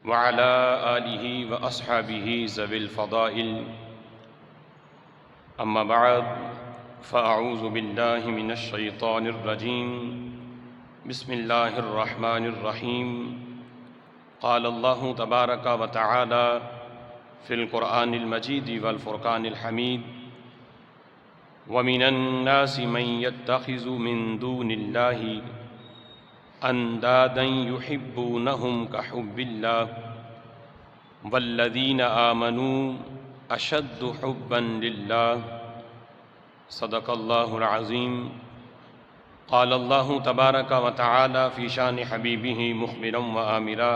وعلى آله وأصحابه ذوي الفضائل. أما بعد فأعوذ بالله من الشيطان الرجيم. بسم الله الرحمن الرحيم. قال الله تبارك وتعالى في القرآن المجيد والفرقان الحميد: ومن الناس من يتخذ من دون الله اندادا يحبونهم كحب الله والذين آمنوا اشد حبا لله. صدق الله العظيم. قال الله تبارك وتعالى في شان حبيبه مخبرا وآمرا: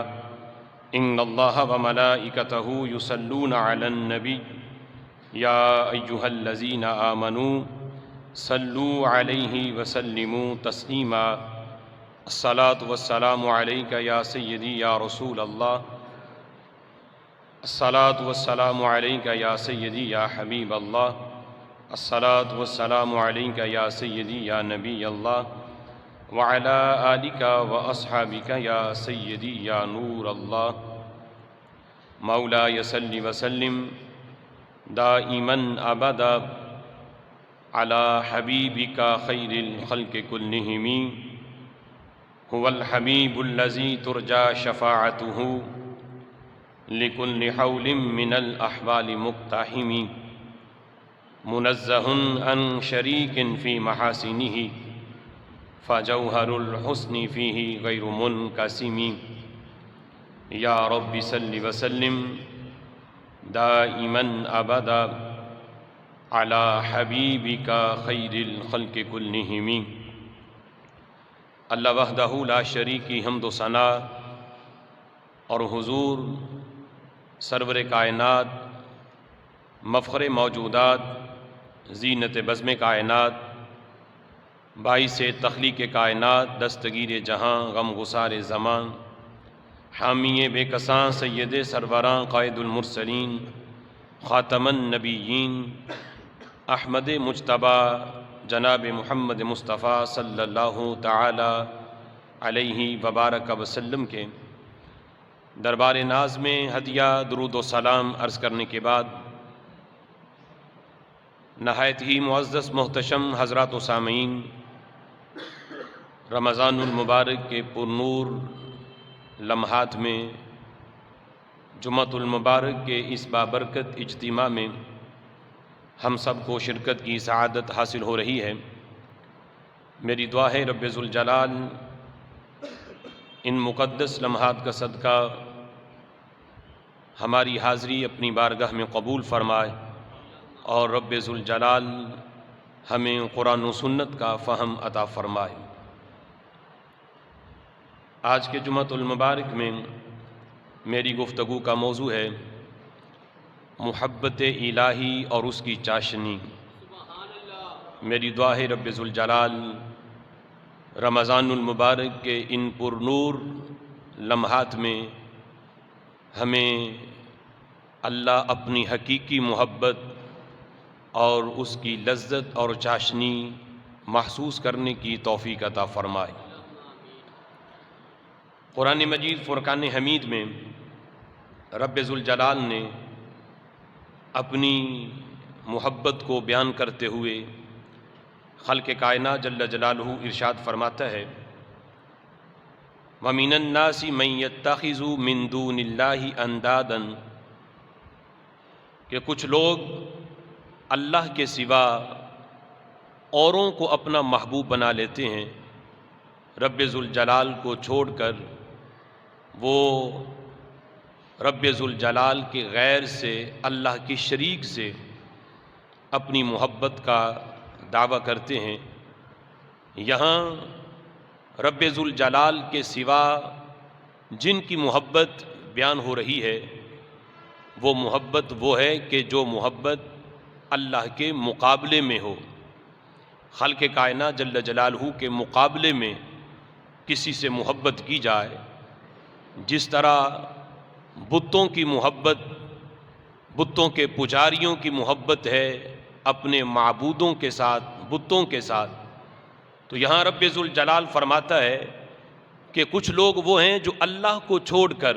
ان الله وملائكته يصلون على النبي يا أيها الذين آمنوا صلوا عليه وسلموا تسليما. الصلاة والسلام عليك يا سيدي يا رسول الله. الصلاة والسلام عليك يا سيدي يا حبيب الله. الصلاة والسلام عليك يا سيدي يا نبي الله، وعلى آلك وأصحابك يا سيدي يا نور الله. مولاي صل وسلم دائما أبدا على حبيبك خير الخلق كلهم. هو الحبيب الذي ترجى شفاعته لكل حول من الأحوال مقتحم. منزه عن شريك في محاسنه فجوهر الحسن فيه غير منقسم. يا رب صل وسلم دائما أبدا على حبيبك خير الخلق كلهم. اللہ وحدہ لا شریک کی حمد و ثنا اور حضور سرور کائنات، مفخر موجودات، زینت بزم کائنات، باعث تخلیق کائنات، دستگیر جہاں، غم گسار زمان، حامی بے کساں، سید سروراں، قائد المرسلین، خاتم النبیین، احمد مجتبی جناب محمد مصطفیٰ صلی اللہ تعالی علیہ وبارک وسلم کے دربار ناز میں ہدیہ درود و سلام عرض کرنے کے بعد، نہایت ہی معزز محتشم حضرات و سامعین، رمضان المبارک کے پرنور لمحات میں جمعۃ المبارک کے اس بابرکت اجتماع میں ہم سب کو شرکت کی سعادت حاصل ہو رہی ہے۔ میری دعا ہے رب ذوالجلال ان مقدس لمحات کا صدقہ ہماری حاضری اپنی بارگاہ میں قبول فرمائے، اور رب ذوالجلال ہمیں قرآن و سنت کا فہم عطا فرمائے۔ آج کے جمعۃ المبارک میں میری گفتگو کا موضوع ہے محبت الہی اور اس کی چاشنی۔ میری دعا ہے رب ذوالجلال رمضان المبارک کے ان پرنور لمحات میں ہمیں اللہ اپنی حقیقی محبت اور اس کی لذت اور چاشنی محسوس کرنے کی توفیق عطا فرمائے۔ قرآن مجید فرقان حمید میں رب ذوالجلال نے اپنی محبت کو بیان کرتے ہوئے خلق کائنات جل جلالہ ارشاد فرماتا ہے: وَمِنَ النَّاسِ مَن يَتَّخِذُ مِن دُونِ اللَّهِ أَندَادًا، کہ کچھ لوگ اللہ کے سوا اوروں کو اپنا محبوب بنا لیتے ہیں، رب ذوالجلال کو چھوڑ کر وہ رب ذوالجلال کے غیر سے، اللہ کی شریک سے اپنی محبت کا دعویٰ کرتے ہیں۔ یہاں رب ذوالجلال کے سوا جن کی محبت بیان ہو رہی ہے وہ محبت وہ ہے کہ جو محبت اللہ کے مقابلے میں ہو، خلق کائنات جل جلالہ کے مقابلے میں کسی سے محبت کی جائے۔ جس طرح بتوں کی محبت، بتوں کے پجاریوں کی محبت ہے اپنے معبودوں کے ساتھ، بتوں کے ساتھ، تو یہاں رب ذوالجلال فرماتا ہے کہ کچھ لوگ وہ ہیں جو اللہ کو چھوڑ کر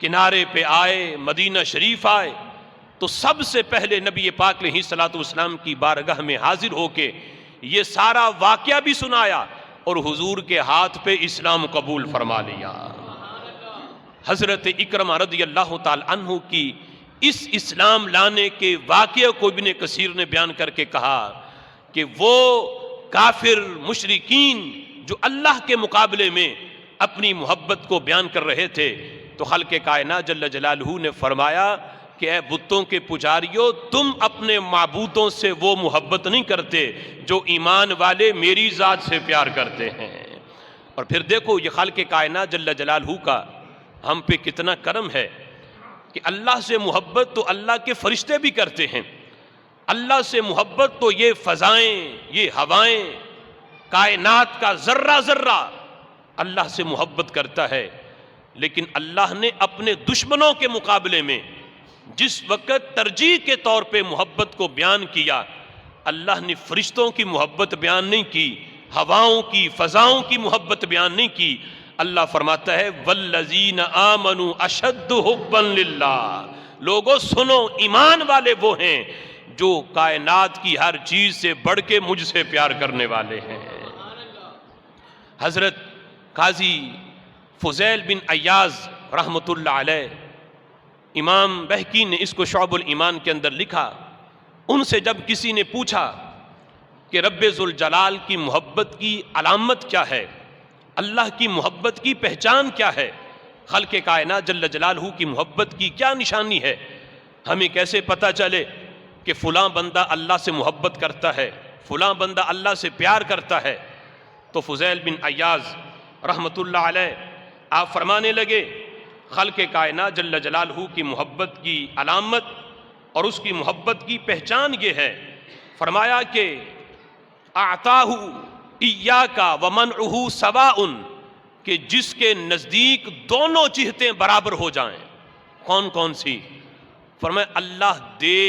کنارے پہ آئے، مدینہ شریف آئے، تو سب سے پہلے نبی پاک علیہ الصلوۃ والسلام کی بارگاہ میں حاضر ہو کے یہ سارا واقعہ بھی سنایا اور حضور کے ہاتھ پہ اسلام قبول فرما لیا۔ حضرت اکرمہ رضی اللہ تعالی عنہ کی اس اسلام لانے کے واقعے کو ابن کثیر نے بیان کر کے کہا کہ وہ کافر مشرکین جو اللہ کے مقابلے میں اپنی محبت کو بیان کر رہے تھے، تو خالق کائنات جل جلالہ نے فرمایا کہ اے بتوں کے پجاریوں، تم اپنے معبودوں سے وہ محبت نہیں کرتے جو ایمان والے میری ذات سے پیار کرتے ہیں۔ اور پھر دیکھو یہ خالق کائنات جل جلالہ کا ہم پہ کتنا کرم ہے کہ اللہ سے محبت تو اللہ کے فرشتے بھی کرتے ہیں، اللہ سے محبت تو یہ فضائیں، یہ ہوائیں، کائنات کا ذرہ ذرہ اللہ سے محبت کرتا ہے۔ لیکن اللہ نے اپنے دشمنوں کے مقابلے میں جس وقت ترجیح کے طور پہ محبت کو بیان کیا، اللہ نے فرشتوں کی محبت بیان نہیں کی، ہواؤں کی، فضاؤں کی محبت بیان نہیں کی۔ اللہ فرماتا ہے والذین آمنوا اشد حبا للہ، لوگوں سنو، ایمان والے وہ ہیں جو کائنات کی ہر چیز سے بڑھ کے مجھ سے پیار کرنے والے ہیں۔ حضرت قاضی فضیل بن عیاض رحمۃ اللہ علیہ، امام بہقی نے اس کو شعب الایمان کے اندر لکھا، ان سے جب کسی نے پوچھا کہ رب ذوالجلال کی محبت کی علامت کیا ہے، اللہ کی محبت کی پہچان کیا ہے، خالق کائنات جل جلالہ کی محبت کی کیا نشانی ہے، ہمیں کیسے پتہ چلے کہ فلاں بندہ اللہ سے محبت کرتا ہے، فلاں بندہ اللہ سے پیار کرتا ہے، تو فضیل بن عیاض رحمۃ اللہ علیہ آپ فرمانے لگے خالق کائنات جل جلالہ کی محبت کی علامت اور اس کی محبت کی پہچان یہ ہے، فرمایا کہ اعطاہ ایاک ومنعہ سواء، کہ جس کے نزدیک دونوں جہتیں برابر ہو جائیں۔ کون کون سی؟ فرمایا اللہ دے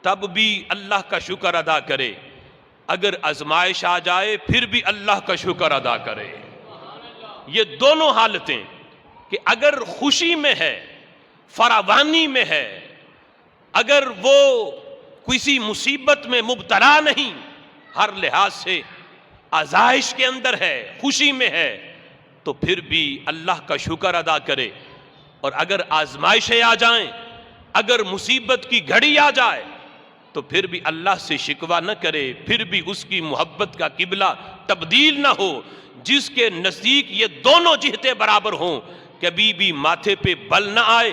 تب بھی اللہ کا شکر ادا کرے، اگر آزمائش آ جائے پھر بھی اللہ کا شکر ادا کرے۔ یہ دونوں حالتیں کہ اگر خوشی میں ہے، فراوانی میں ہے، اگر وہ کسی مصیبت میں مبتلا نہیں، ہر لحاظ سے آزائش کے اندر ہے، خوشی میں ہے، تو پھر بھی اللہ کا شکر ادا کرے، اور اگر آزمائشیں آ جائیں، اگر مصیبت کی گھڑی آ جائے تو پھر بھی اللہ سے شکوہ نہ کرے، پھر بھی اس کی محبت کا قبلہ تبدیل نہ ہو۔ جس کے نزدیک یہ دونوں جہتیں برابر ہوں، کبھی بھی ماتھے پہ بل نہ آئے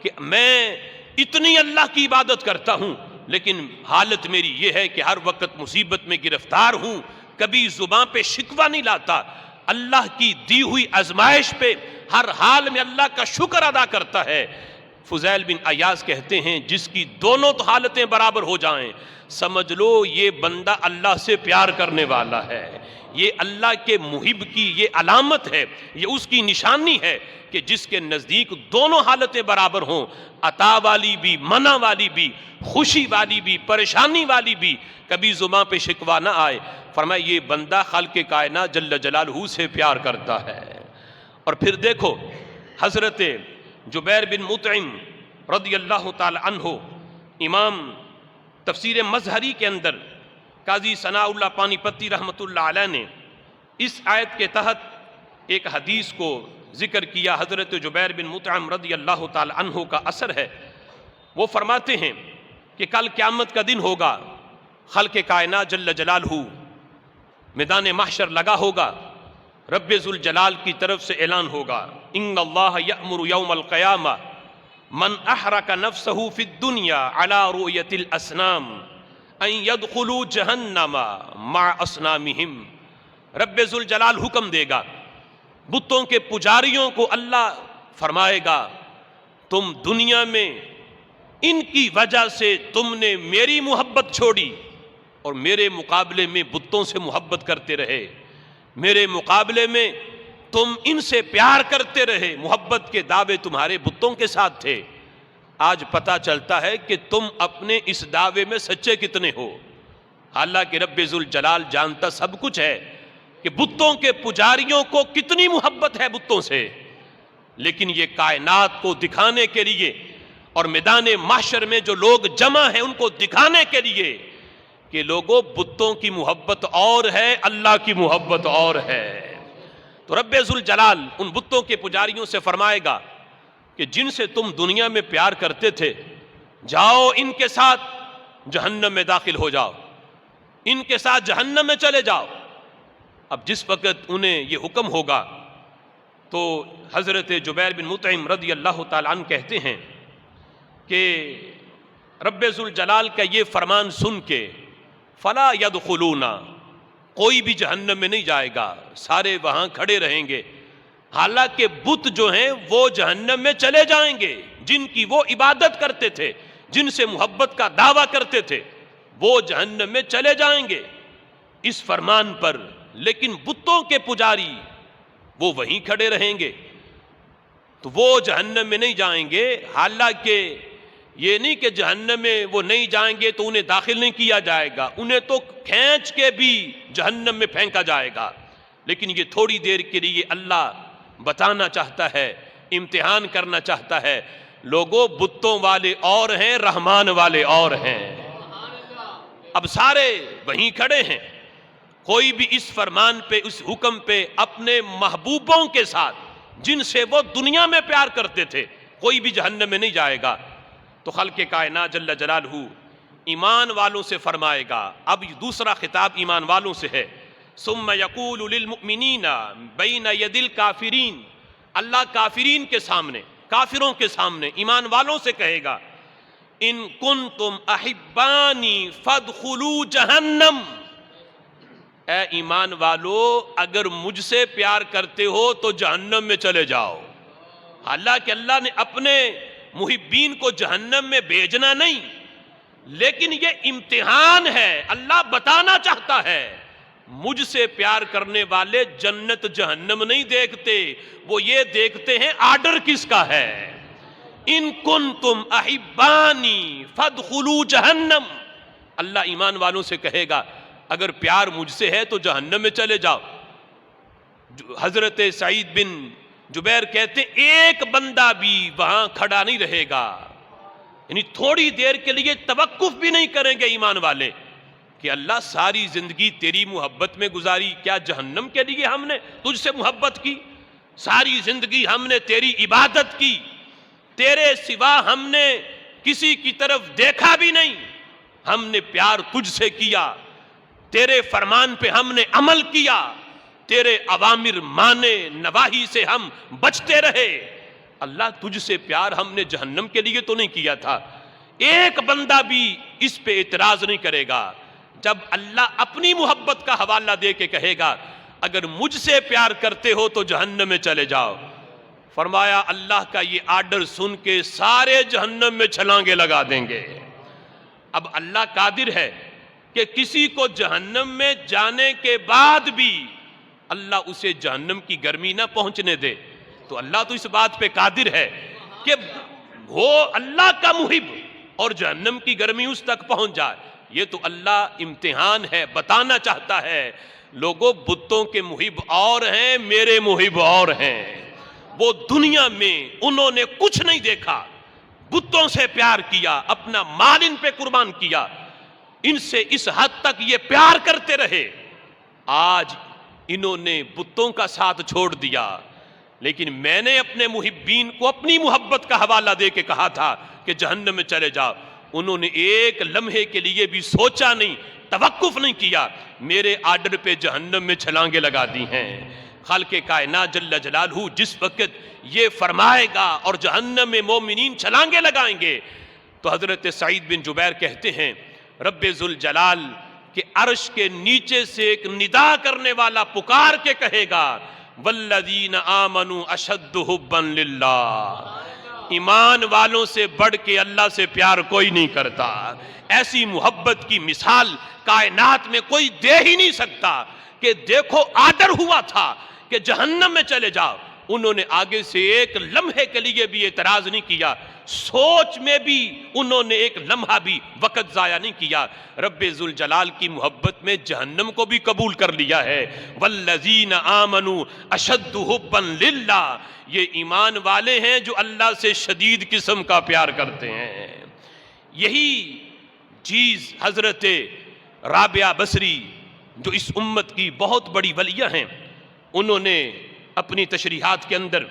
کہ میں اتنی اللہ کی عبادت کرتا ہوں لیکن حالت میری یہ ہے کہ ہر وقت مصیبت میں گرفتار ہوں، کبھی زباں پہ شکوہ نہیں لاتا، اللہ کی دی ہوئی آزمائش پہ ہر حال میں اللہ کا شکر ادا کرتا ہے۔ فضیل بن عیاض کہتے ہیں جس کی دونوں تو حالتیں برابر ہو جائیں، سمجھ لو یہ بندہ اللہ سے پیار کرنے والا ہے، یہ اللہ کے محب کی یہ علامت ہے، یہ اس کی نشانی ہے کہ جس کے نزدیک دونوں حالتیں برابر ہوں، عطا والی بھی، منع والی بھی، خوشی والی بھی، پریشانی والی بھی، کبھی زباں پہ شکوہ نہ آئے، فرمایا یہ بندہ خالق کائنات جل جلالہ سے پیار کرتا ہے۔ اور پھر دیکھو حضرت جبیر بن مطعم رضی اللہ تعالی عنہ، امام تفسیر مظہری کے اندر قاضی ثناء اللہ پانی پتی رحمۃ اللہ علیہ نے اس آیت کے تحت ایک حدیث کو ذکر کیا، حضرت جبیر بن مطعم رضی اللہ تعالی عنہ کا اثر ہے، وہ فرماتے ہیں کہ کل قیامت کا دن ہوگا، خالق کائنات جل جلالہ میدان محشر لگا ہوگا، رب ذوالجلال کی طرف سے اعلان ہوگا ان اللہ یأمر یوم القیامہ من احرک نفسہ فی الدنیا علی رؤیت الاسنام ان یدخلوا جہنم مع اصنامہم۔ رب ذوالجلال حکم دے گا، بتوں کے پجاریوں کو اللہ فرمائے گا تم دنیا میں ان کی وجہ سے تم نے میری محبت چھوڑی اور میرے مقابلے میں بتوں سے محبت کرتے رہے، میرے مقابلے میں تم ان سے پیار کرتے رہے، محبت کے دعوے تمہارے بتوں کے ساتھ تھے، آج پتہ چلتا ہے کہ تم اپنے اس دعوے میں سچے کتنے ہو۔ حالانکہ رب ذوالجلال جانتا سب کچھ ہے کہ بتوں کے پجاریوں کو کتنی محبت ہے بتوں سے، لیکن یہ کائنات کو دکھانے کے لیے اور میدان محشر میں جو لوگ جمع ہیں ان کو دکھانے کے لیے کہ لوگوں بتوں کی محبت اور ہے، اللہ کی محبت اور ہے۔ تو رب ذوالجلال ان بتوں کے پجاریوں سے فرمائے گا کہ جن سے تم دنیا میں پیار کرتے تھے، جاؤ ان کے ساتھ جہنم میں داخل ہو جاؤ، ان کے ساتھ جہنم میں چلے جاؤ۔ اب جس وقت انہیں یہ حکم ہوگا تو حضرت جبیر بن مطعم رضی اللہ تعالیٰ عنہ کہتے ہیں کہ رب ذوالجلال کا یہ فرمان سن کے فلا یدخلون، کوئی بھی جہنم میں نہیں جائے گا، سارے وہاں کھڑے رہیں گے، حالانکہ بت جو ہیں وہ جہنم میں چلے جائیں گے، جن کی وہ عبادت کرتے تھے، جن سے محبت کا دعویٰ کرتے تھے، وہ جہنم میں چلے جائیں گے اس فرمان پر، لیکن بتوں کے پجاری وہ وہیں کھڑے رہیں گے، تو وہ جہنم میں نہیں جائیں گے۔ حالانکہ یہ نہیں کہ جہنم میں وہ نہیں جائیں گے تو انہیں داخل نہیں کیا جائے گا، انہیں تو کھینچ کے بھی جہنم میں پھینکا جائے گا، لیکن یہ تھوڑی دیر کے لیے اللہ بتانا چاہتا ہے، امتحان کرنا چاہتا ہے، لوگوں بتوں والے اور ہیں، رحمان والے اور ہیں۔ اب سارے وہیں کھڑے ہیں، کوئی بھی اس فرمان پہ، اس حکم پہ اپنے محبوبوں کے ساتھ جن سے وہ دنیا میں پیار کرتے تھے، کوئی بھی جہنم میں نہیں جائے گا۔ تو خالق کائنات جل جلالہ ایمان والوں سے فرمائے گا، اب دوسرا خطاب ایمان والوں سے ہے، ثم یقول للمؤمنین بین ید الکافرین، اللہ کافرین کے سامنے، کافروں کے سامنے ایمان والوں سے کہے گا، ان کنتم احبانی فادخلوا جہنم، اے ایمان والو اگر مجھ سے پیار کرتے ہو تو جہنم میں چلے جاؤ۔ حالانکہ اللہ نے اپنے محبین کو جہنم میں بھیجنا نہیں، لیکن یہ امتحان ہے، اللہ بتانا چاہتا ہے مجھ سے پیار کرنے والے جنت جہنم نہیں دیکھتے، وہ یہ دیکھتے ہیں آرڈر کس کا ہے۔ ان کنتم احبانی فادخلوا جہنم، اللہ ایمان والوں سے کہے گا اگر پیار مجھ سے ہے تو جہنم میں چلے جاؤ۔ حضرت سعید بن جبیر کہتے ہیں ایک بندہ بھی وہاں کھڑا نہیں رہے گا، یعنی تھوڑی دیر کے لیے توقف بھی نہیں کریں گے ایمان والے کہ اللہ ساری زندگی تیری محبت میں گزاری، کیا جہنم کے لیے ہم نے تجھ سے محبت کی؟ ساری زندگی ہم نے تیری عبادت کی، تیرے سوا ہم نے کسی کی طرف دیکھا بھی نہیں، ہم نے پیار تجھ سے کیا، تیرے فرمان پہ ہم نے عمل کیا، تیرے اوامر مانے، نواہی سے ہم بچتے رہے، اللہ تجھ سے پیار ہم نے جہنم کے لیے تو نہیں کیا تھا۔ ایک بندہ بھی اس پہ اعتراض نہیں کرے گا۔ جب اللہ اپنی محبت کا حوالہ دے کے کہے گا اگر مجھ سے پیار کرتے ہو تو جہنم میں چلے جاؤ، فرمایا اللہ کا یہ آرڈر سن کے سارے جہنم میں چھلانگے لگا دیں گے۔ اب اللہ قادر ہے کہ کسی کو جہنم میں جانے کے بعد بھی اللہ اسے جہنم کی گرمی نہ پہنچنے دے، تو اللہ تو اس بات پہ قادر ہے کہ وہ اللہ کا محب اور جہنم کی گرمی اس تک پہنچ جائے۔ یہ تو اللہ امتحان ہے، بتانا چاہتا ہے لوگوں بتوں کے محب اور ہیں، میرے محب اور ہیں۔ وہ دنیا میں انہوں نے کچھ نہیں دیکھا، بتوں سے پیار کیا، اپنا مال ان پہ قربان کیا، ان سے اس حد تک یہ پیار کرتے رہے، آج انہوں نے بتوں کا ساتھ چھوڑ دیا، لیکن میں نے اپنے محبین کو اپنی محبت کا حوالہ دے کے کہا تھا کہ جہنم میں چلے جاؤ، انہوں نے ایک لمحے کے لیے بھی سوچا نہیں، توقف نہیں کیا، میرے آرڈر پہ جہنم میں چھلانگے لگا دی ہیں۔ خالق کائنات جل جلالہ جس وقت یہ فرمائے گا اور جہنم میں مومنین چھلانگے لگائیں گے تو حضرت سعید بن جبیر کہتے ہیں رب ذوالجلال کہ عرش کے نیچے سے ایک ندا کرنے والا پکار کے کہے گا والذین آمنوا اشد حبا للہ، ایمان والوں سے بڑھ کے اللہ سے پیار کوئی نہیں کرتا۔ ایسی محبت کی مثال کائنات میں کوئی دے ہی نہیں سکتا کہ دیکھو آرڈر ہوا تھا کہ جہنم میں چلے جاؤ، انہوں نے آگے سے ایک لمحے کے لیے بھی اعتراض نہیں کیا، سوچ میں بھی انہوں نے ایک لمحہ بھی وقت ضائع نہیں کیا۔ رب ذوالجلال کی محبت میں جہنم کو بھی قبول کر لیا ہے۔ والذین آمنوا اشد حبا للہ، یہ ایمان والے ہیں جو اللہ سے شدید قسم کا پیار کرتے ہیں۔ یہی چیز حضرت رابعہ بصری جو اس امت کی بہت بڑی ولیہ ہیں، انہوں نے اپنی تشریحات کے اندر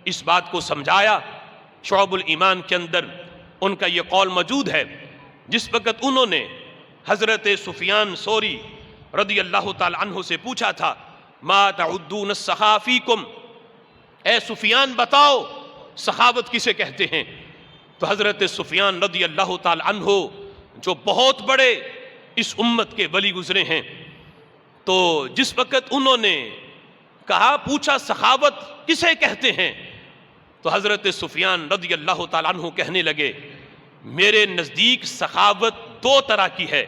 اس بات کو سمجھایا۔ شعب الایمان کے اندر ان کا یہ قول موجود ہے، جس وقت انہوں نے حضرت سفیان ثوری رضی اللہ تعالی عنہ سے پوچھا تھا ما تعدون السخا فیکم، اے سفیان بتاؤ سخاوت کسے کہتے ہیں؟ تو حضرت سفیان رضی اللہ تعالی عنہ جو بہت بڑے اس امت کے ولی گزرے ہیں، تو جس وقت انہوں نے کہا پوچھا سخاوت کسے کہتے ہیں، تو حضرت سفیان رضی اللہ تعالیٰ عنہ کہنے لگے میرے نزدیک سخاوت دو طرح کی ہے،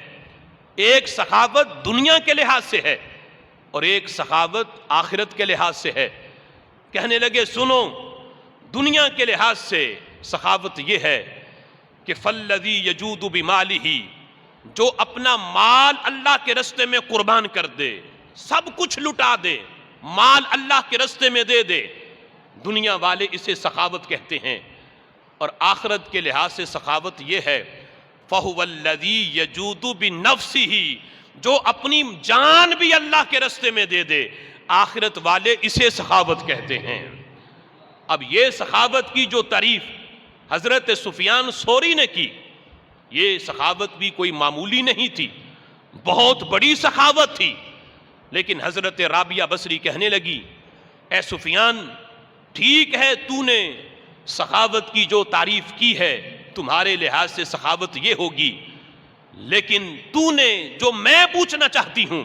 ایک سخاوت دنیا کے لحاظ سے ہے اور ایک سخاوت آخرت کے لحاظ سے ہے۔ کہنے لگے سنو، دنیا کے لحاظ سے سخاوت یہ ہے کہ فالذی یجود بمالہ، جو اپنا مال اللہ کے رستے میں قربان کر دے، سب کچھ لٹا دے، مال اللہ کے رستے میں دے دے، دنیا والے اسے سخاوت کہتے ہیں۔ اور آخرت کے لحاظ سے سخاوت یہ ہے فَهُوَ الَّذِي يَجُودُ بِنَفْسِهِ، جو اپنی جان بھی اللہ کے رستے میں دے دے، آخرت والے اسے سخاوت کہتے ہیں۔ اب یہ سخاوت کی جو تعریف حضرت سفیان ثوری نے کی، یہ سخاوت بھی کوئی معمولی نہیں تھی، بہت بڑی سخاوت تھی۔ لیکن حضرت رابعہ بصری کہنے لگی اے سفیان، ٹھیک ہے تو نے سخاوت کی جو تعریف کی ہے، تمہارے لحاظ سے سخاوت یہ ہوگی، لیکن تو نے جو میں پوچھنا چاہتی ہوں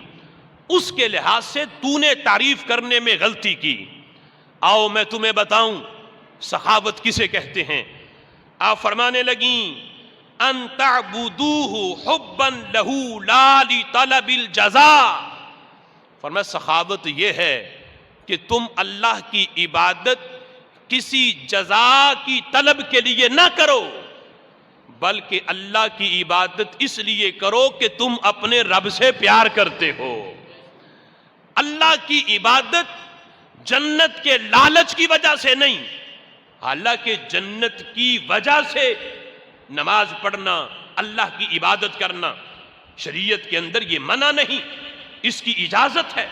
اس کے لحاظ سے تو نے تعریف کرنے میں غلطی کی۔ آؤ میں تمہیں بتاؤں سخاوت کسے کہتے ہیں۔ آپ فرمانے لگیں ان تعبدوہ حبا لہ لا لطلب الجزاء، فرمایا سخاوت یہ ہے کہ تم اللہ کی عبادت کسی جزا کی طلب کے لیے نہ کرو، بلکہ اللہ کی عبادت اس لیے کرو کہ تم اپنے رب سے پیار کرتے ہو۔ اللہ کی عبادت جنت کے لالچ کی وجہ سے نہیں، حالانکہ جنت کی وجہ سے نماز پڑھنا، اللہ کی عبادت کرنا شریعت کے اندر یہ منع نہیں، اس کی اجازت ہے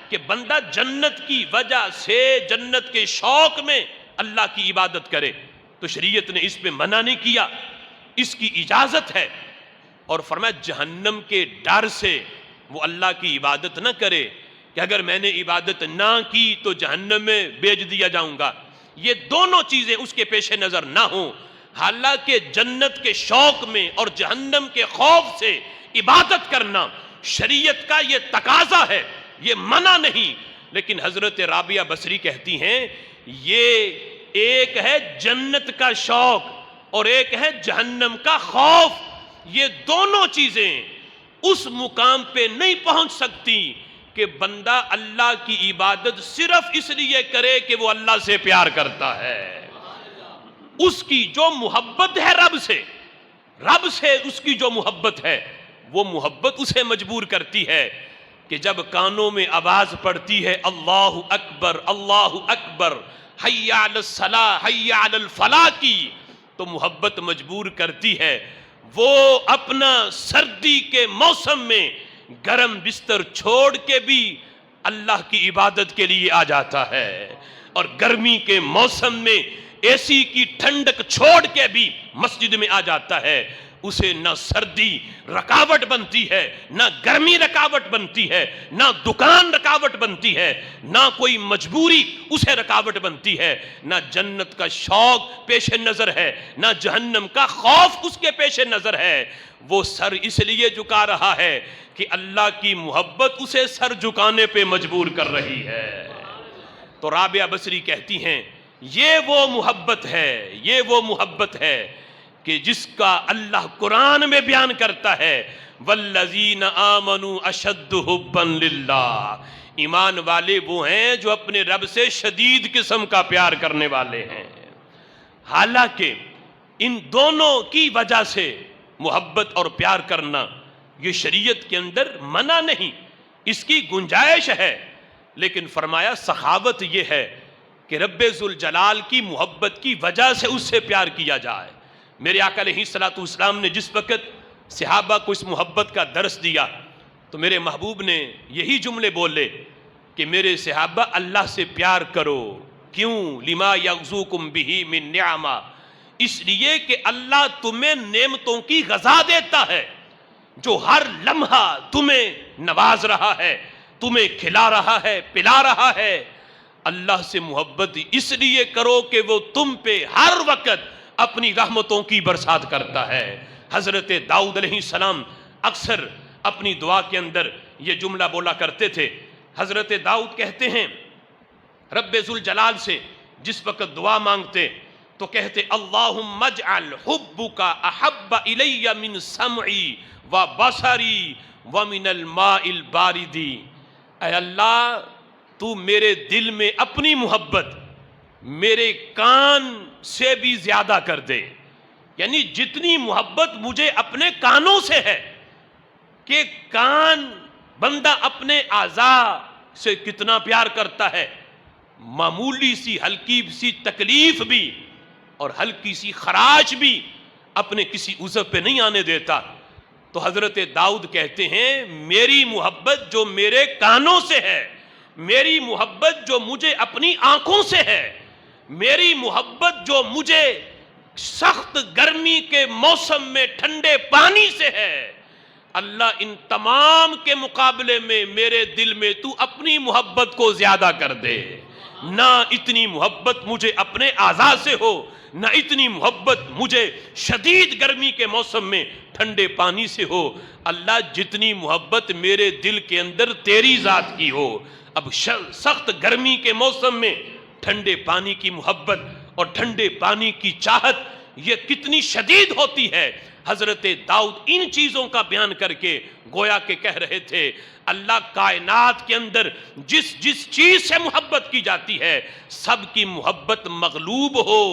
کہ بندہ جنت کی وجہ سے جنت کے شوق میں اللہ کی عبادت کرے، تو شریعت نے اس پہ منع نہیں کیا، اس کی اجازت ہے۔ اور فرمایا جہنم کے ڈر سے وہ اللہ کی عبادت نہ کرے کہ اگر میں نے عبادت نہ کی تو جہنم میں بھیج دیا جاؤں گا، یہ دونوں چیزیں اس کے پیش نظر نہ ہوں۔ حالانکہ جنت کے شوق میں اور جہنم کے خوف سے عبادت کرنا شریعت کا یہ تقاضا ہے، یہ منع نہیں۔ لیکن حضرت رابعہ بصری کہتی ہیں یہ ایک ہے جنت کا شوق اور ایک ہے جہنم کا خوف، یہ دونوں چیزیں اس مقام پہ نہیں پہنچ سکتی کہ بندہ اللہ کی عبادت صرف اس لیے کرے کہ وہ اللہ سے پیار کرتا ہے۔ اس کی جو محبت ہے رب سے اس کی جو محبت ہے، وہ محبت اسے مجبور کرتی ہے کہ جب کانوں میں آواز پڑتی ہے اللہ اکبر اللہ اکبر حی علی الصلاۃ حی علی الفلاح کی، تو محبت مجبور کرتی ہے وہ اپنا سردی کے موسم میں گرم بستر چھوڑ کے بھی اللہ کی عبادت کے لیے آ جاتا ہے، اور گرمی کے موسم میں اے سی کی ٹھنڈک چھوڑ کے بھی مسجد میں آ جاتا ہے۔ اسے نہ سردی رکاوٹ بنتی ہے، نہ گرمی رکاوٹ بنتی ہے، نہ دکان رکاوٹ بنتی ہے، نہ کوئی مجبوری اسے رکاوٹ بنتی ہے، نہ جنت کا شوق پیش نظر ہے، نہ جہنم کا خوف اس کے پیش نظر ہے۔ وہ سر اس لیے جھکا رہا ہے کہ اللہ کی محبت اسے سر جھکانے پہ مجبور کر رہی ہے۔ تو رابعہ بصری کہتی ہیں یہ وہ محبت ہے کہ جس کا اللہ قرآن میں بیان کرتا ہے والذین آمنوا اشد حبا للہ، ایمان والے وہ ہیں جو اپنے رب سے شدید قسم کا پیار کرنے والے ہیں۔ حالانکہ ان دونوں کی وجہ سے محبت اور پیار کرنا یہ شریعت کے اندر منع نہیں، اس کی گنجائش ہے، لیکن فرمایا سخاوت یہ ہے کہ رب ذوالجلال کی محبت کی وجہ سے اس سے پیار کیا جائے۔ میرے آقا علیہ الصلوۃ والسلام نے جس وقت صحابہ کو اس محبت کا درس دیا تو میرے محبوب نے یہی جملے بولے کہ میرے صحابہ اللہ سے پیار کرو، کیوں؟ لما یغزوکم بہ من نعمہ، اس لیے کہ اللہ تمہیں نعمتوں کی غذا دیتا ہے، جو ہر لمحہ تمہیں نواز رہا ہے، تمہیں کھلا رہا ہے، پلا رہا ہے۔ اللہ سے محبت اس لیے کرو کہ وہ تم پہ ہر وقت اپنی رحمتوں کی برسات کرتا ہے۔ حضرت داؤد علیہ السلام اکثر اپنی دعا کے اندر یہ جملہ بولا کرتے تھے۔ حضرت داؤد کہتے ہیں رب ذوالجلال سے جس وقت دعا مانگتے تو کہتے اللہم اجعل حبک احب الی من سمعی و بصری و من الماء البارد، اے اللہ تو میرے دل میں اپنی محبت میرے کان سے بھی زیادہ کر دے، یعنی جتنی محبت مجھے اپنے کانوں سے ہے، کہ کان بندہ اپنے اعضاء سے کتنا پیار کرتا ہے، معمولی سی ہلکی سی تکلیف بھی اور ہلکی سی خراش بھی اپنے کسی عضو پہ نہیں آنے دیتا۔ تو حضرت داؤد کہتے ہیں میری محبت جو میرے کانوں سے ہے، میری محبت جو مجھے اپنی آنکھوں سے ہے، میری محبت جو مجھے سخت گرمی کے موسم میں ٹھنڈے پانی سے ہے، اللہ ان تمام کے مقابلے میں میرے دل میں تو اپنی محبت کو زیادہ کر دے۔ نہ اتنی محبت مجھے اپنے اعضاء سے ہو، نہ اتنی محبت مجھے شدید گرمی کے موسم میں ٹھنڈے پانی سے ہو، اللہ جتنی محبت میرے دل کے اندر تیری ذات کی ہو۔ اب سخت گرمی کے موسم میں ٹھنڈے پانی کی محبت اور ٹھنڈے پانی کی چاہت یہ کتنی شدید ہوتی ہے۔ حضرت داؤد ان چیزوں کا بیان کر کے گویا کہ کہہ رہے تھے اللہ کائنات کے اندر جس جس چیز سے محبت کی جاتی ہے سب کی محبت مغلوب ہو،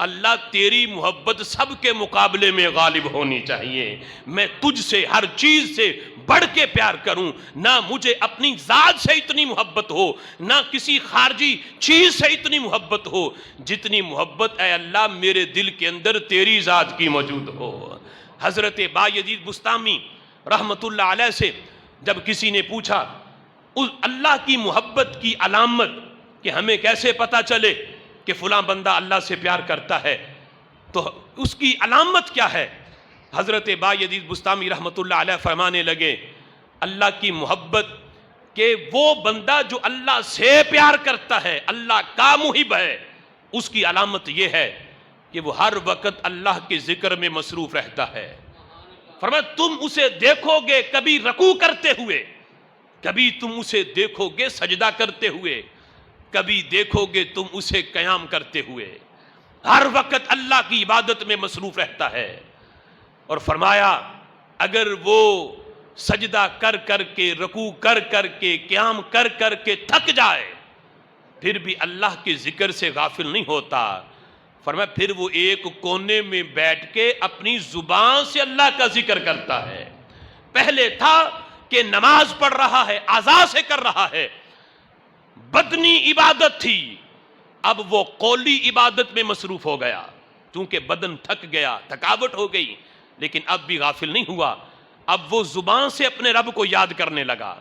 اللہ تیری محبت سب کے مقابلے میں غالب ہونی چاہیے۔ میں تجھ سے ہر چیز سے بڑھ کے پیار کروں، نہ مجھے اپنی ذات سے اتنی محبت ہو، نہ کسی خارجی چیز سے اتنی محبت ہو، جتنی محبت اے اللہ میرے دل کے اندر تیری ذات کی موجود ہو۔ حضرت بایزید بستامی رحمت اللہ علیہ سے جب کسی نے پوچھا اللہ کی محبت کی علامت کہ ہمیں کیسے پتا چلے کہ فلاں بندہ اللہ سے پیار کرتا ہے تو اس کی علامت کیا ہے، حضرت بایزید بستامی رحمت اللہ علیہ فرمانے لگے اللہ کی محبت کہ وہ بندہ جو اللہ سے پیار کرتا ہے، اللہ کا محب ہے، اس کی علامت یہ ہے کہ وہ ہر وقت اللہ کے ذکر میں مصروف رہتا ہے۔ فرمایا تم اسے دیکھو گے کبھی رکوع کرتے ہوئے، کبھی تم اسے دیکھو گے سجدہ کرتے ہوئے، کبھی دیکھو گے تم اسے قیام کرتے ہوئے، ہر وقت اللہ کی عبادت میں مصروف رہتا ہے۔ اور فرمایا اگر وہ سجدہ کر کر کے، رکوع کر کر کے، قیام کر کر کے تھک جائے پھر بھی اللہ کے ذکر سے غافل نہیں ہوتا۔ فرمایا پھر وہ ایک کونے میں بیٹھ کے اپنی زبان سے اللہ کا ذکر کرتا ہے۔ پہلے تھا کہ نماز پڑھ رہا ہے، اعضاء سے کر رہا ہے، بدنی عبادت تھی، اب وہ قولی عبادت میں مصروف ہو گیا، چونکہ بدن تھک گیا، تھکاوٹ ہو گئی، لیکن اب بھی غافل نہیں ہوا، اب وہ زبان سے اپنے رب کو یاد کرنے لگا۔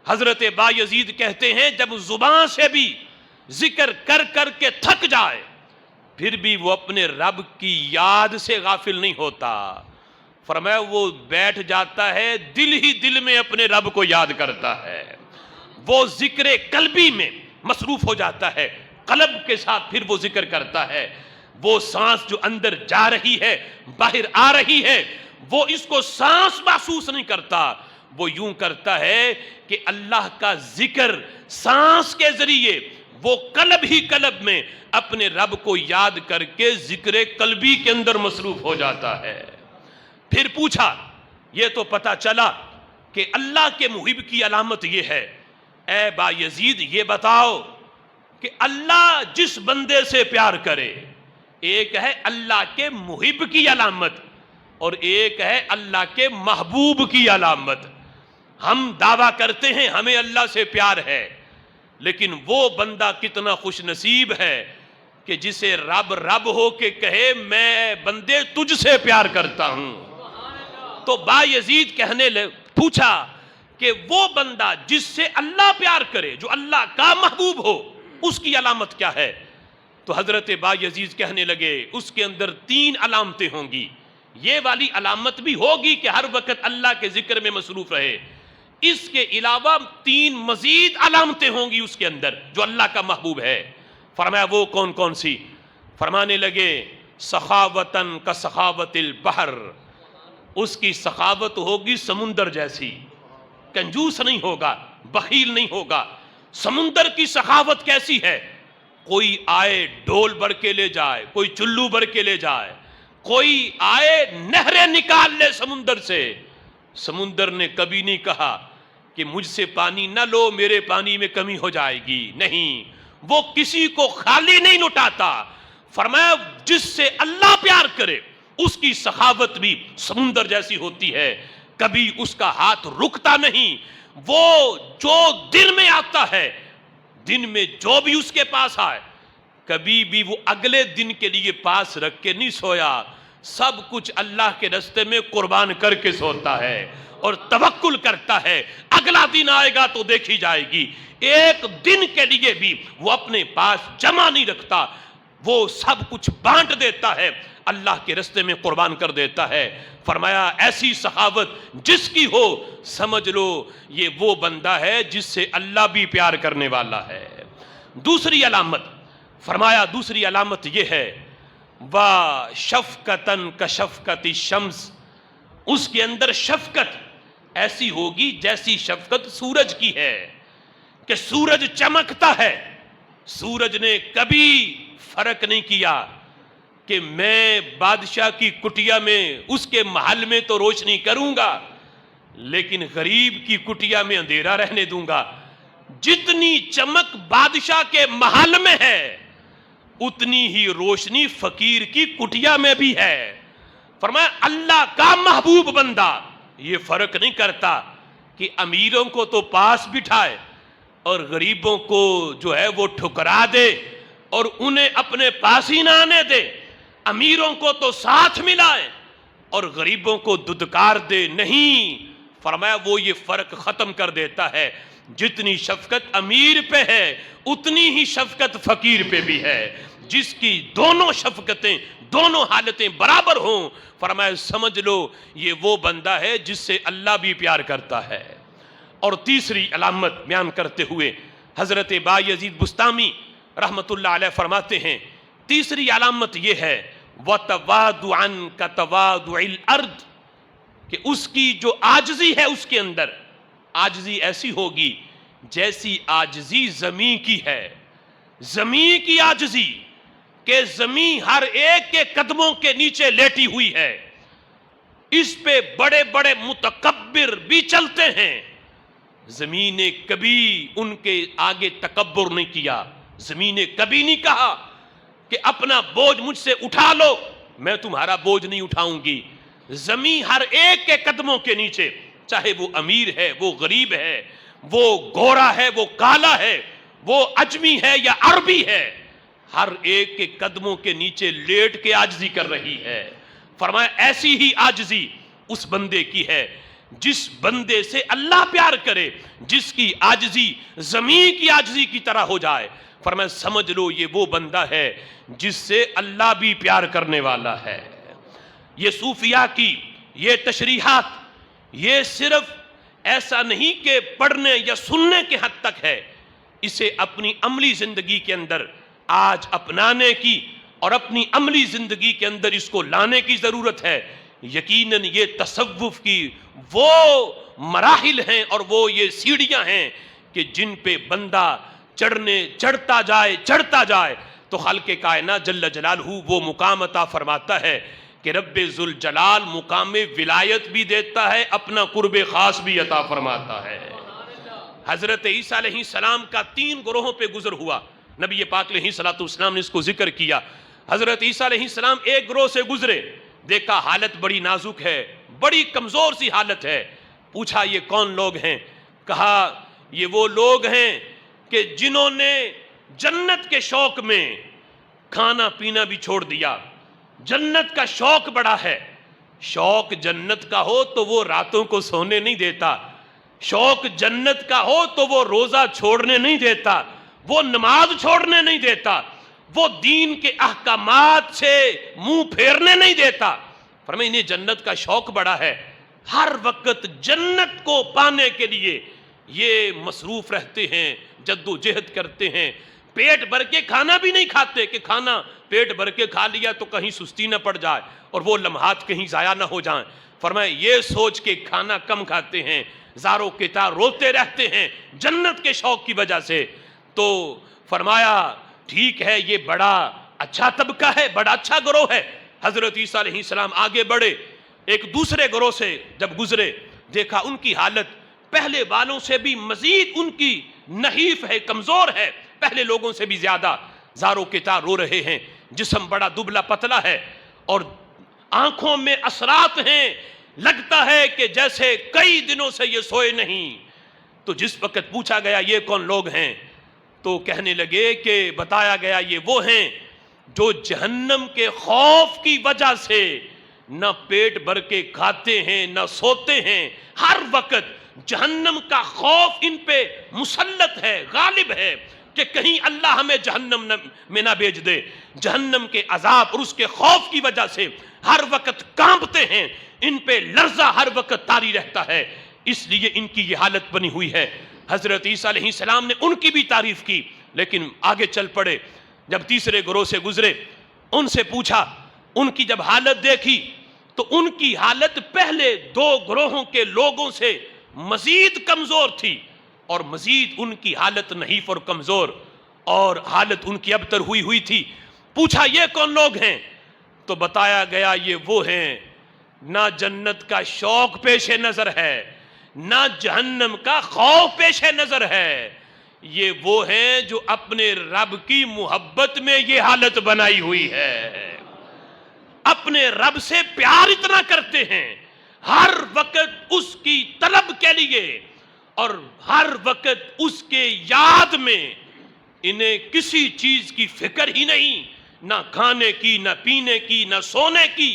حضرت بایزید کہتے ہیں جب زبان سے بھی ذکر کر کر کے تھک جائے پھر بھی وہ اپنے رب کی یاد سے غافل نہیں ہوتا۔ فرمایا وہ بیٹھ جاتا ہے، دل ہی دل میں اپنے رب کو یاد کرتا ہے، وہ ذکر قلبی میں مصروف ہو جاتا ہے، قلب کے ساتھ پھر وہ ذکر کرتا ہے۔ وہ سانس جو اندر جا رہی ہے، باہر آ رہی ہے، وہ اس کو سانس محسوس نہیں کرتا، وہ یوں کرتا ہے کہ اللہ کا ذکر سانس کے ذریعے وہ قلب ہی قلب میں اپنے رب کو یاد کر کے ذکر قلبی کے اندر مصروف ہو جاتا ہے۔ پھر پوچھا یہ تو پتا چلا کہ اللہ کے محب کی علامت یہ ہے اے با یزید یہ بتاؤ کہ اللہ جس بندے سے پیار کرے، ایک ہے اللہ کے محب کی علامت اور ایک ہے اللہ کے محبوب کی علامت۔ ہم دعویٰ کرتے ہیں ہمیں اللہ سے پیار ہے، لیکن وہ بندہ کتنا خوش نصیب ہے کہ جسے رب رب ہو کے کہے میں بندے تجھ سے پیار کرتا ہوں۔ تو با یزید پوچھا کہ وہ بندہ جس سے اللہ پیار کرے، جو اللہ کا محبوب ہو، اس کی علامت کیا ہے؟ تو حضرت با یزید کہنے لگے اس کے اندر 3 علامتیں ہوں گی۔ یہ والی علامت بھی ہوگی کہ ہر وقت اللہ کے ذکر میں مصروف رہے، اس کے علاوہ 3 مزید علامتیں ہوں گی اس کے اندر جو اللہ کا محبوب ہے۔ فرمایا وہ کون کون سی؟ فرمانے لگے سخاوتن کا سخاوت البحر، اس کی سخاوت ہوگی سمندر جیسی، کنجوس نہیں ہوگا، بخیل نہیں ہوگا۔ سمندر کی سخاوت کیسی ہے؟ کوئی آئے ڈول بھر کے لے جائے، کوئی چلو بھر کے لے جائے، کوئی آئے نہریں نکال لے سمندر سے، سمندر نے کبھی نہیں کہا کہ مجھ سے پانی نہ لو میرے پانی میں کمی ہو جائے گی، نہیں، وہ کسی کو خالی نہیں لٹاتا۔ فرمایا جس سے اللہ پیار کرے اس کی سخاوت بھی سمندر جیسی ہوتی ہے، کبھی اس کا ہاتھ رکتا نہیں۔ وہ جو دن میں آتا ہے، دن میں جو بھی اس کے پاس آئے، کبھی بھی وہ اگلے دن کے لیے پاس رکھ کے نہیں سویا، سب کچھ اللہ کے راستے میں قربان کر کے سوتا ہے اور توکل کرتا ہے اگلا دن آئے گا تو دیکھی جائے گی۔ ایک دن کے لیے بھی وہ اپنے پاس جمع نہیں رکھتا، وہ سب کچھ بانٹ دیتا ہے، اللہ کے راستے میں قربان کر دیتا ہے۔ فرمایا ایسی سخاوت جس کی ہو سمجھ لو یہ وہ بندہ ہے جس سے اللہ بھی پیار کرنے والا ہے۔ دوسری علامت فرمایا، دوسری علامت یہ ہے وَشَفْقَةً كَشَفْقَةِ الشَّمْسِ، اس کے اندر شفقت ایسی ہوگی جیسی شفقت سورج کی ہے کہ سورج چمکتا ہے، سورج نے کبھی فرق نہیں کیا کہ میں بادشاہ کی کٹیا میں اس کے محل میں تو روشنی کروں گا لیکن غریب کی کٹیا میں اندھیرا رہنے دوں گا۔ جتنی چمک بادشاہ کے محل میں ہے اتنی ہی روشنی فقیر کی کٹیا میں بھی ہے۔ فرمایا اللہ کا محبوب بندہ یہ فرق نہیں کرتا کہ امیروں کو تو پاس بٹھائے اور غریبوں کو جو ہے وہ ٹھکرا دے اور انہیں اپنے پاس ہی نہ آنے دے، امیروں کو تو ساتھ ملائے اور غریبوں کو ددکار دے، نہیں۔ فرمایا وہ یہ فرق ختم کر دیتا ہے، جتنی شفقت امیر پہ ہے اتنی ہی شفقت فقیر پہ بھی ہے، جس کی دونوں شفقتیں دونوں حالتیں برابر ہوں، فرمایا سمجھ لو یہ وہ بندہ ہے جس سے اللہ بھی پیار کرتا ہے۔ اور تیسری علامت بیان کرتے ہوئے حضرت با یزید بستامی رحمت اللہ علیہ فرماتے ہیں تیسری علامت یہ ہے وَتَوَادُعًا كَتَوَادُعِ الْأَرْضِ، کہ اس کی جو عاجزی ہے اس کے اندر عاجزی ایسی ہوگی جیسی عاجزی زمین کی ہے، زمین کی عاجزی کہ زمین ہر ایک کے قدموں کے نیچے لیٹی ہوئی ہے، اس پہ بڑے بڑے متکبر بھی چلتے ہیں، زمین نے کبھی ان کے آگے تکبر نہیں کیا، زمین نے کبھی نہیں کہا کہ اپنا بوجھ مجھ سے اٹھا لو میں تمہارا بوجھ نہیں اٹھاؤں گی۔ زمین ہر ایک کے قدموں کے نیچے، چاہے وہ امیر ہے، وہ غریب ہے، وہ گورا ہے، وہ کالا ہے، وہ اجمی ہے یا عربی ہے، ہر ایک کے قدموں کے نیچے لیٹ کے عاجزی کر رہی ہے۔ فرمایا ایسی ہی عاجزی اس بندے کی ہے جس بندے سے اللہ پیار کرے، جس کی عاجزی زمین کی عاجزی کی طرح ہو جائے۔ فرمایا سمجھ لو یہ وہ بندہ ہے جس سے اللہ بھی پیار کرنے والا ہے۔ یہ صوفیاء کی یہ تشریحات یہ صرف ایسا نہیں کہ پڑھنے یا سننے کے حد تک ہے، اسے اپنی عملی زندگی کے اندر آج اپنانے کی اور اپنی عملی زندگی کے اندر اس کو لانے کی ضرورت ہے۔ یقیناً یہ تصوف کی وہ مراحل ہیں اور وہ یہ سیڑھیاں ہیں کہ جن پہ بندہ چڑھتا جائے تو خالق کائنات جل جلالہ وہ مقام عطا فرماتا ہے کہ رب ذوالجلال مقام ولایت بھی دیتا ہے، اپنا قرب خاص بھی عطا فرماتا ہے۔ حضرت عیسیٰ علیہ السلام کا 3 گروہوں پہ گزر ہوا. نبی پاک علیہ السلام نے اس کو ذکر کیا. حضرت عیسیٰ علیہ السلام ایک گروہ سے گزرے, دیکھا حالت بڑی نازک ہے, بڑی کمزور سی حالت ہے. پوچھا یہ کون لوگ ہیں؟ کہا یہ وہ لوگ ہیں کہ جنہوں نے جنت کے شوق میں کھانا پینا بھی چھوڑ دیا. جنت کا شوق بڑا ہے. شوق جنت کا ہو تو وہ راتوں کو سونے نہیں دیتا. شوق جنت کا ہو تو وہ روزہ چھوڑنے نہیں دیتا, وہ نماز چھوڑنے نہیں دیتا, وہ دین کے احکامات سے منہ پھیرنے نہیں دیتا. فرمایا انہیں جنت کا شوق بڑا ہے, ہر وقت جنت کو پانے کے لیے یہ مصروف رہتے ہیں, جد و جہد کرتے ہیں. پیٹ بھر کے کھانا بھی نہیں کھاتے کہ کھانا پیٹ بھر کے کھا لیا تو کہیں سستی نہ پڑ جائے اور وہ لمحات کہیں ضائع نہ ہو جائیں. فرمایا یہ سوچ کے کھانا کم کھاتے ہیں, زاروں کے تار روتے رہتے ہیں جنت کے شوق کی وجہ سے. تو فرمایا ٹھیک ہے, یہ بڑا اچھا طبقہ ہے, بڑا اچھا گروہ ہے. حضرت عیسیٰ علیہ السلام آگے بڑھے, ایک دوسرے گروہ سے جب گزرے, دیکھا ان کی حالت پہلے والوں سے بھی مزید ان کی نحیف ہے, کمزور ہے, پہلے لوگوں سے بھی زیادہ. زاروں کے تار رو رہے ہیں, جسم بڑا دبلا پتلا ہے اور آنکھوں میں اثرات ہیں, لگتا ہے کہ جیسے کئی دنوں سے یہ سوئے نہیں. تو جس وقت پوچھا گیا یہ کون لوگ ہیں تو کہنے لگے کہ بتایا گیا یہ وہ ہیں جو جہنم کے خوف کی وجہ سے نہ پیٹ بھر کے کھاتے ہیں نہ سوتے ہیں. ہر وقت جہنم کا خوف ان پہ مسلط ہے, غالب ہے کہ کہیں اللہ ہمیں جہنم میں نہ بھیج دے. جہنم کے عذاب اور اس کے خوف کی وجہ سے ہر وقت کانپتے ہیں, ان پہ لرزہ ہر وقت طاری رہتا ہے. اس لیے ان کی یہ حالت بنی ہوئی ہے. حضرت عیسیٰ علیہ السلام نے ان کی بھی تعریف کی, لیکن آگے چل پڑے. جب تیسرے گروہ سے گزرے, ان سے پوچھا, ان کی جب حالت دیکھی تو ان کی حالت پہلے 2 گروہوں کے لوگوں سے مزید کمزور تھی, اور مزید ان کی حالت نحیف اور کمزور, اور حالت ان کی ابتر ہوئی تھی. پوچھا یہ کون لوگ ہیں تو بتایا گیا یہ وہ ہیں نہ جنت کا شوق پیش نظر ہے نہ جہنم کا خوف پیش نظر ہے. یہ وہ ہیں جو اپنے رب کی محبت میں یہ حالت بنائی ہوئی ہے, اپنے رب سے پیار اتنا کرتے ہیں, ہر وقت اس کی طلب کے لیے اور ہر وقت اس کے یاد میں انہیں کسی چیز کی فکر ہی نہیں, نہ کھانے کی, نہ پینے کی, نہ سونے کی,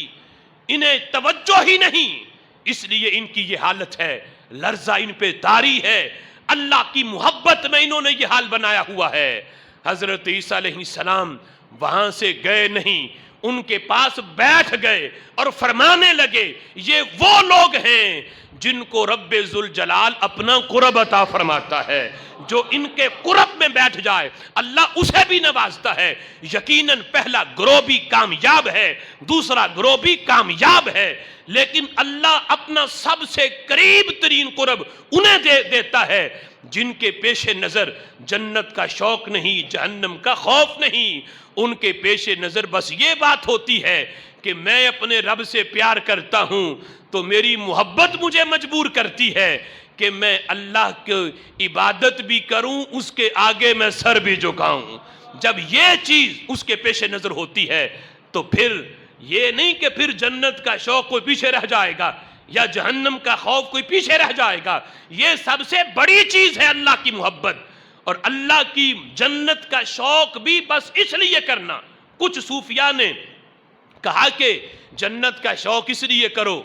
انہیں توجہ ہی نہیں. اس لیے ان کی یہ حالت ہے, لرزہ ان پہ طاری ہے, اللہ کی محبت میں انہوں نے یہ حال بنایا ہوا ہے. حضرت عیسیٰ علیہ السلام وہاں سے گئے نہیں, ان کے پاس بیٹھ گئے اور فرمانے لگے یہ وہ لوگ ہیں جن کو رب ذوالجلال اپنا قرب عطا فرماتا ہے. جو ان کے قرب میں بیٹھ جائے اللہ اسے بھی نوازتا ہے. یقیناً پہلا گروہ بھی کامیاب ہے, دوسرا گروہ بھی کامیاب ہے, لیکن اللہ اپنا سب سے قریب ترین قرب انہیں دیتا ہے جن کے پیش نظر جنت کا شوق نہیں, جہنم کا خوف نہیں. ان کے پیش نظر بس یہ بات ہوتی ہے کہ میں اپنے رب سے پیار کرتا ہوں تو میری محبت مجھے مجبور کرتی ہے کہ میں اللہ کی عبادت بھی کروں, اس کے آگے میں سر بھی جھکاؤں. جب یہ چیز اس کے پیش نظر ہوتی ہے تو پھر یہ نہیں کہ پھر جنت کا شوق کوئی پیچھے رہ جائے گا یا جہنم کا خوف کوئی پیچھے رہ جائے گا. یہ سب سے بڑی چیز ہے اللہ کی محبت, اور اللہ کی جنت کا شوق بھی بس اس لیے کرنا. کچھ صوفیاء نے کہا کہ جنت کا شوق اس لیے کرو,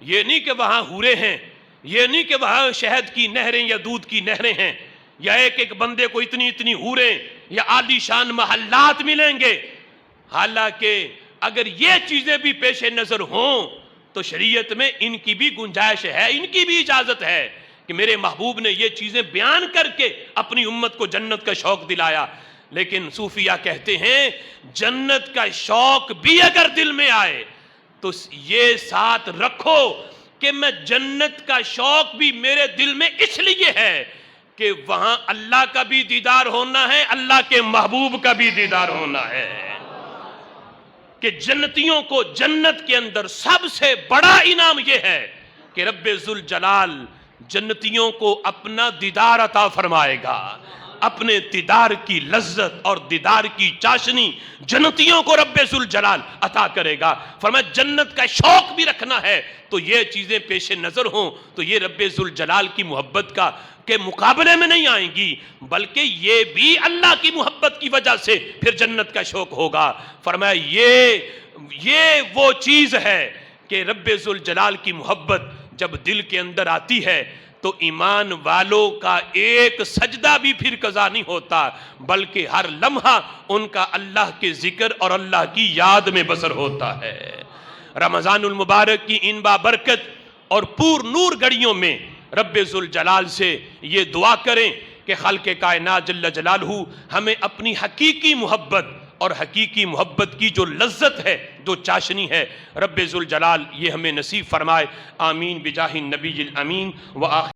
یہ نہیں کہ وہاں حوریں ہیں, یہ نہیں کہ وہاں شہد کی نہریں یا دودھ کی نہریں ہیں, یا ایک بندے کو اتنی حوریں یا عالی شان محلات ملیں گے. حالانکہ اگر یہ چیزیں بھی پیش نظر ہوں تو شریعت میں ان کی بھی گنجائش ہے, ان کی بھی اجازت ہے کہ میرے محبوب نے یہ چیزیں بیان کر کے اپنی امت کو جنت کا شوق دلایا. لیکن صوفیہ کہتے ہیں جنت کا شوق بھی اگر دل میں آئے تو یہ ساتھ رکھو کہ میں جنت کا شوق بھی میرے دل میں اس لیے ہے کہ وہاں اللہ کا بھی دیدار ہونا ہے, اللہ کے محبوب کا بھی دیدار ہونا ہے. کہ جنتیوں کو جنت کے اندر سب سے بڑا انعام یہ ہے کہ رب ذوالجلال جنتیوں کو اپنا دیدار عطا فرمائے گا، اپنے دیدار کی لذت اور دیدار کی چاشنی جنتیوں کو رب ذوالجلال عطا کرے گا۔ فرمایا جنت کا شوق بھی رکھنا ہے تو یہ چیزیں پیش نظر ہوں تو یہ رب ذوالجلال کی محبت کے مقابلے میں نہیں آئیں گی، بلکہ یہ بھی اللہ کی محبت کی وجہ سے پھر جنت کا شوق ہوگا۔ فرمایا یہ وہ چیز ہے کہ رب ذوالجلال کی محبت جب دل کے اندر آتی ہے تو ایمان والوں کا ایک سجدہ بھی پھر قضا نہیں ہوتا، بلکہ ہر لمحہ ان کا اللہ کے ذکر اور اللہ کی یاد میں بسر ہوتا ہے۔ رمضان المبارک کی ان بابرکت اور پور نور گھڑیوں میں رب ذوالجلال سے یہ دعا کریں کہ خالق کائنات جل جلالہ ہمیں اپنی حقیقی محبت اور حقیقی محبت کی جو لذت ہے، جو چاشنی ہے، رب ذوالجلال یہ ہمیں نصیب فرمائے۔ آمین بجاہ النبی الامین وآخر